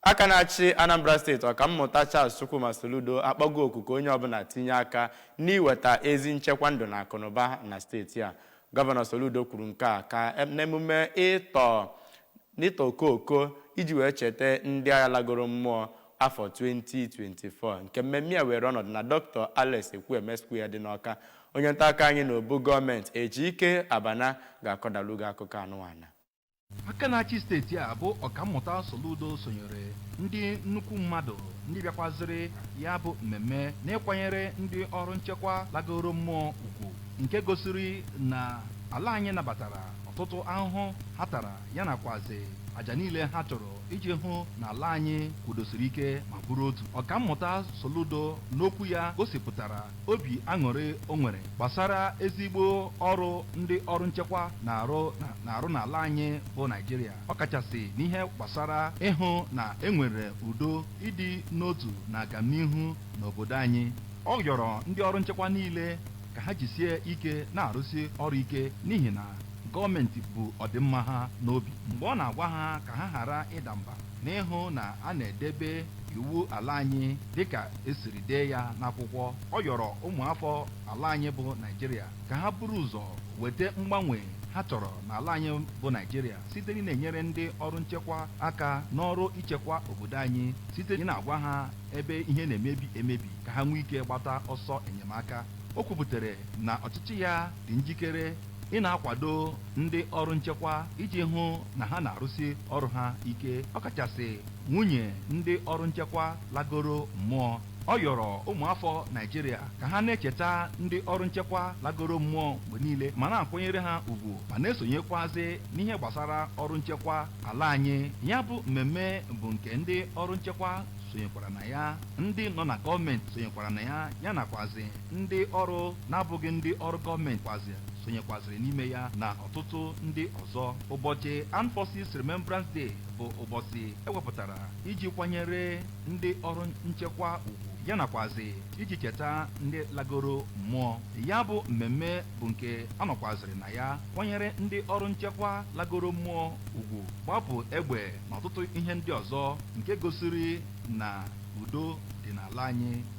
aka na-achị Anambra steeti ọkammụta Charles Chukwuma Soludo akpọgo okuku onye ọbụla tinye aka n'iweta ezi nchekwa ndụ na akụnụba na steeti a. Gọvanọ Soludo kwuru nke a ka n'emume ịtọ okooko iji wee cheta ndị agha lagoro mmụọ afọ 2024 nke mmemme a were ọnọdụ na Dr. Alex Ekwueme Square dị n'Awka. Onye nta aka anyị n'obu gọọmenti Ejike Abana ga-akọdalu gị akụkọ anụnwana. Aka na-achị steeti a bụ ọkammụta Soludo sonyere ndị nnukwu mmadụ ndị bịakwaziri ya bụ mmemme n'ịkwanyere ndị ọrụ nchekwa lagoro mmụọ ugwu nke gosiri na ala anyị nabatara ọtụtụ ahụhụ ha tara ya nakwazi aja niile ha chọrọ iji hụ na ala anyị kwudosiri ike ma bụrụ otu. Ọkammụta Soludo n'okwu ya gosipụtara obi aṅụrị o nwere gbasara ezigbo ọrụ ndị ọrụ nchekwa na-arụ n'ala anyị bụ Naịjirịa, ọkachasị n'ihe gbasara ịhụ na enwere udo, ịdị n'otu na agamnihu n'obodo anyị. Ọ rịọrọ ndị ọrụ nchekwa niile ka ha jisie ike na-arụsi ọrụ ike n'ihi na gọọmenti bụ ọdịmma ha n'obi. Mgbe ọ na-agwa ha ka ha ghara ịda mba n'ịhụ na a na-edebe iwu ala anyị dịka esiri dee ya n'akwụkwọ, ọ yọrọ ụmụafọ ala anyị bụ Naịjirịa ka ha buru ụzọ weta mgbanwe ha chọrọ n'ala anyị bụ Naịjirịa site na-enyere ndị ọrụ nchekwa aka n'ọrụ ichekwa obodo anyị site na-agwa ha ebe ihe na-emebi emebi ka ha nwee ike gbata ọsọ enyemaka. O kwupụtara na ọchịchị ya dị njikere ị na-akwado ndị ọrụ nchekwa iji hụ na ha na-arụsi ọrụ ha ike, ọkachasị nwunye ndị ọrụ nchekwa lagoro mmụọ. Ọ yọrọ ụmụafọ Naịjirịa ka ha na-echeta ndị ọrụ nchekwa lagoro mmụọ mgbe niile ma na-akwanyere ha ugwu ma na-esonyekwazi n'ihe gbasara ọrụ nchekwa ala anyị. Ya bụ mmemme bụ nke ndị ọrụ nchekwa sonyekwara na ya, ndị nọ na gọọmenti sonyekwara na ya, ya nakwazi ndị ọrụ na-abụghị ndị ọrụ gọọmenti sonyekwaziri n'ime ya na ọtụtụ ndị ọzọ. Ụbọchị Armed Forces Remembrance Day bụ ụbọchị ewepụtara iji kwanyere ndị ọrụ nchekwa ugwu ya nakwazi iji cheta ndị lagoro mmụọ. Ya bụ mmemme bụ nke anọkwaziri na ya kwanyere ndị ọrụ nchekwa lagoro mmụọ ugwu, gbapụ egbe na ọtụtụ ihe ndị ọzọ nke gosiri na udo dị n'ala anyị